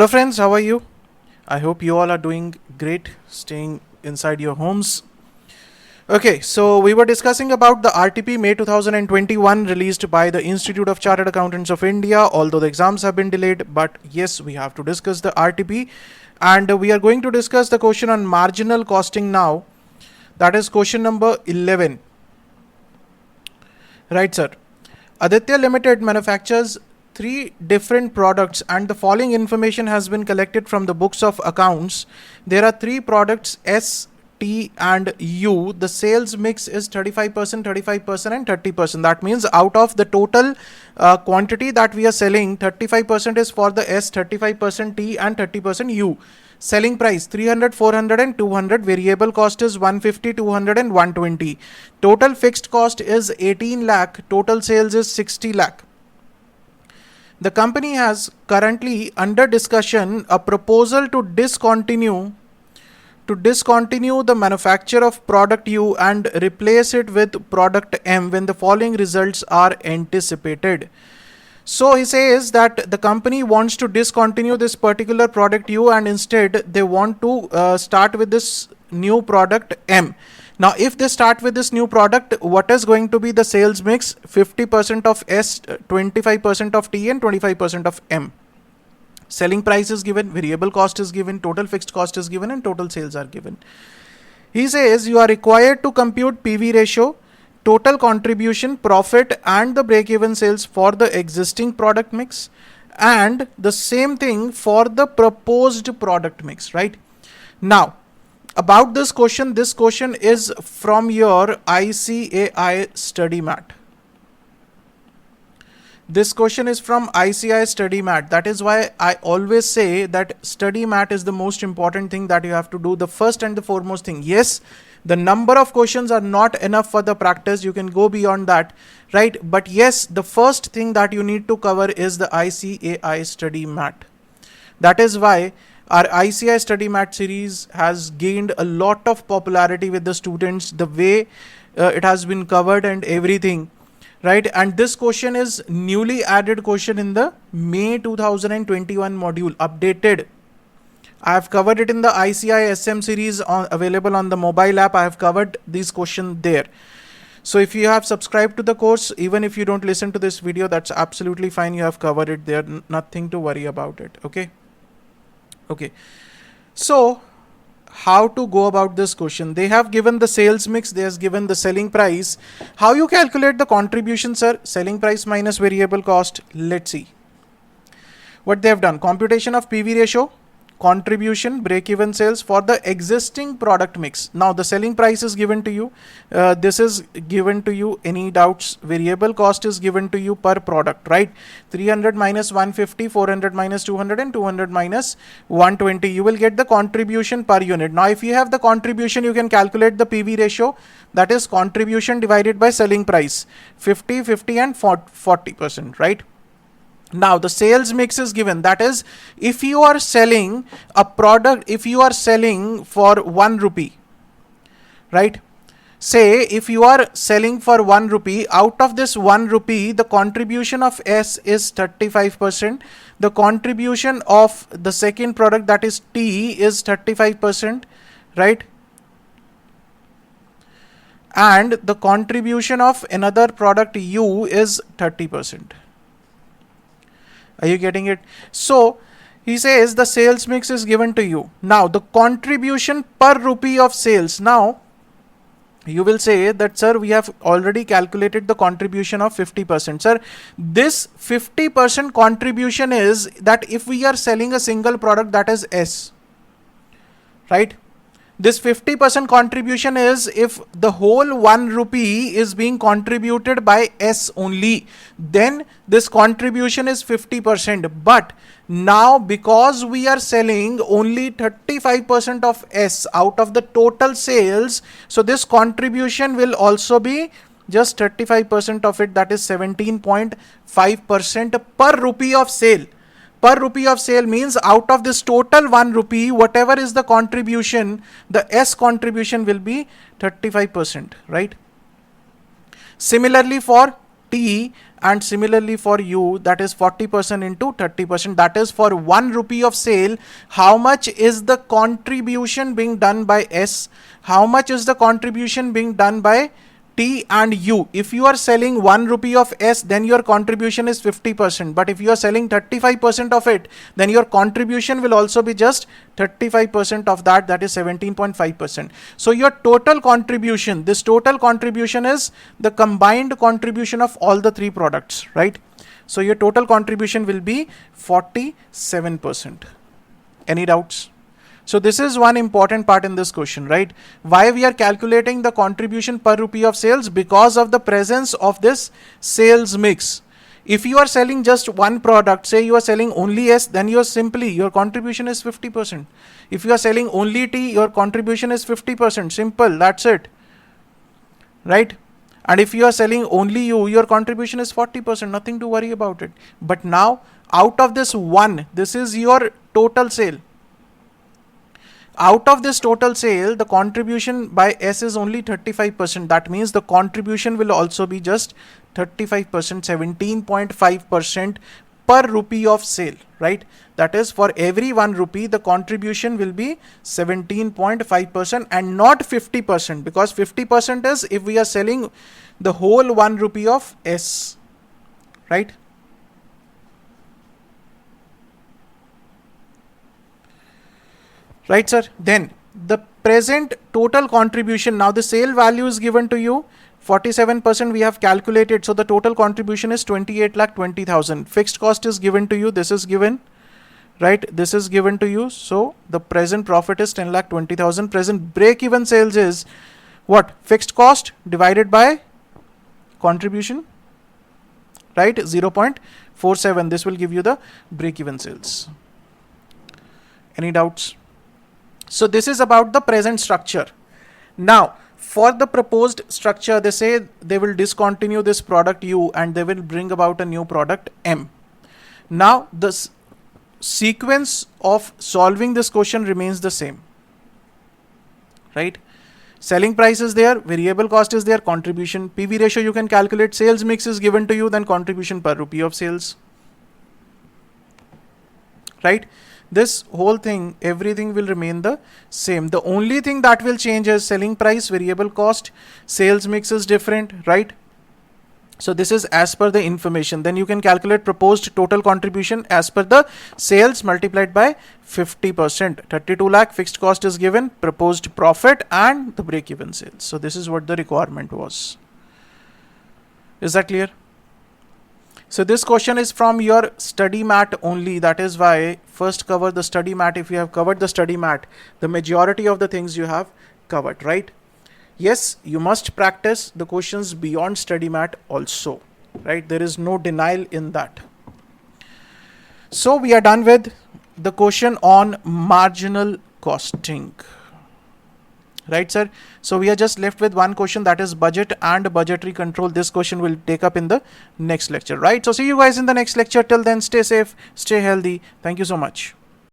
Hello friends, how are you? I hope you all are doing great, staying inside your homes. Okay, so we were discussing about the RTP May 2021 released by the Institute of Chartered Accountants of India, although the exams have been delayed, but yes, we have to discuss the RTP and we are going to discuss the question on marginal costing now. That is question number 11. Right, sir. Aditya Limited manufactures three different products and the following information has been collected from the books of accounts. There are three products S, T and U. The sales mix is 35%, 35% and 30%. That means out of the total quantity that we are selling, 35% is for the S, 35% T and 30% U. Selling price 300, 400 and 200. Variable cost is 150, 200 and 120. Total fixed cost is 18 lakh. Total sales is 60 lakh. The company has currently under discussion a proposal to discontinue the manufacture of product U and replace it with product M when the following results are anticipated. So he says that the company wants to discontinue this particular product U and instead they want to start with this new product M. Now, if they start with this new product, what is going to be the sales mix? 50% of S, 25% of T and 25% of M. Selling price is given, variable cost is given, total fixed cost is given and total sales are given. He says you are required to compute PV ratio, total contribution, profit and the break-even sales for the existing product mix and the same thing for the proposed product mix, right? Now, about this question is from your ICAI study mat. This question is from ICAI study mat. That is why I always say that study mat is the most important thing that you have to do. The first and the foremost thing. Yes, the number of questions are not enough for the practice. You can go beyond that, right? But yes, the first thing that you need to cover is the ICAI study mat. That is why our ICAI study mat series has gained a lot of popularity with the students, the way it has been covered and everything, right? And this question is newly added question in the May 2021 module, updated. I have covered it in the ICAI SM series available on the mobile app. I have covered these questions there. So if you have subscribed to the course, even if you don't listen to this video, that's absolutely fine. You have covered it there. Nothing to worry about it. Okay, so how to go about this question? They have given the sales mix, they have given the selling price. How you calculate the contribution, sir? Selling price minus variable cost. Let's see what they have done. Computation of PV ratio, contribution, break-even sales for the existing product mix. Now the selling price is given to you. This is given to you. Any doubts? Variable cost is given to you per product, right? 300 minus 150, 400 minus 200 and 200 minus 120. You will get the contribution per unit. Now if you have the contribution, you can calculate the PV ratio. That is contribution divided by selling price. 50, 50 and 40%, right? Now the sales mix is given. That is, if you are selling a product, if you are selling for 1 rupee, right? Say if you are selling for 1 rupee, out of this 1 rupee, the contribution of S is 35%. The contribution of the second product, that is T, is 35%, right? And the contribution of another product U is 30%. Are you getting it? So he says the sales mix is given to you. Now the contribution per rupee of sales. Now you will say that, sir, we have already calculated the contribution of 50%. Sir, this 50% contribution is that if we are selling a single product, that is S, right? This 50% contribution is if the whole 1 rupee is being contributed by S only, then this contribution is 50%. But now because we are selling only 35% of S out of the total sales, so this contribution will also be just 35% of it, that is 17.5% per rupee of sale. Per rupee of sale means out of this total 1 rupee, whatever is the contribution, the S contribution will be 35%, right? Similarly for T, and similarly for U, that is 40% into 30%. That is for 1 rupee of sale, how much is the contribution being done by S? How much is the contribution being done by T and U? If you are selling 1 rupee of S, then your contribution is 50%. But if you are selling 35% of it, then your contribution will also be just 35% of that, that is 17.5%. So your total contribution, this total contribution is the combined contribution of all the three products, right? So your total contribution will be 47%. Any doubts? So this is one important part in this question, right? Why we are calculating the contribution per rupee of sales? Because of the presence of this sales mix. If you are selling just one product, say you are selling only S, then your contribution is 50%. If you are selling only T, your contribution is 50%. Simple, that's it. Right? And if you are selling only U, your contribution is 40%. Nothing to worry about it. But now, out of this one, this is your total sale. Out of this total sale, the contribution by S is only 35%. That means the contribution will also be just 35%, 17.5% per rupee of sale, right? That is, for every 1 rupee, the contribution will be 17.5% and not 50%, because 50% is if we are selling the whole 1 rupee of S, right? Right, sir? Then the present total contribution, now the sale value is given to you, 47% we have calculated. So the total contribution is 28,20,000. Fixed cost is given to you. This is given, right? This is given to you. So the present profit is 10,20,000. Present break-even sales is what? Fixed cost divided by contribution, right? 0.47. This will give you the break-even sales. Any doubts? So this is about the present structure. Now, for the proposed structure, they say they will discontinue this product U and they will bring about a new product M. Now, the sequence of solving this question remains the same, right? Selling price is there, variable cost is there, contribution, PV ratio you can calculate, sales mix is given to you, then contribution per rupee of sales, right? This whole thing, everything will remain the same. The only thing that will change is selling price, variable cost, sales mix is different, right? So this is as per the information. Then you can calculate proposed total contribution as per the sales multiplied by 50%. 32 lakh fixed cost is given, proposed profit and the break-even sales. So this is what the requirement was. Is that clear? So this question is from your study mat only. That is why first cover the study mat. If you have covered the study mat, the majority of the things you have covered, right? Yes, you must practice the questions beyond study mat also, right? There is no denial in that. So we are done with the question on marginal costing. Right, sir? So we are just left with one question, that is budget and budgetary control. This question will take up in the next lecture, right? So see you guys in the next lecture. Till then, stay safe, stay healthy. Thank you so much.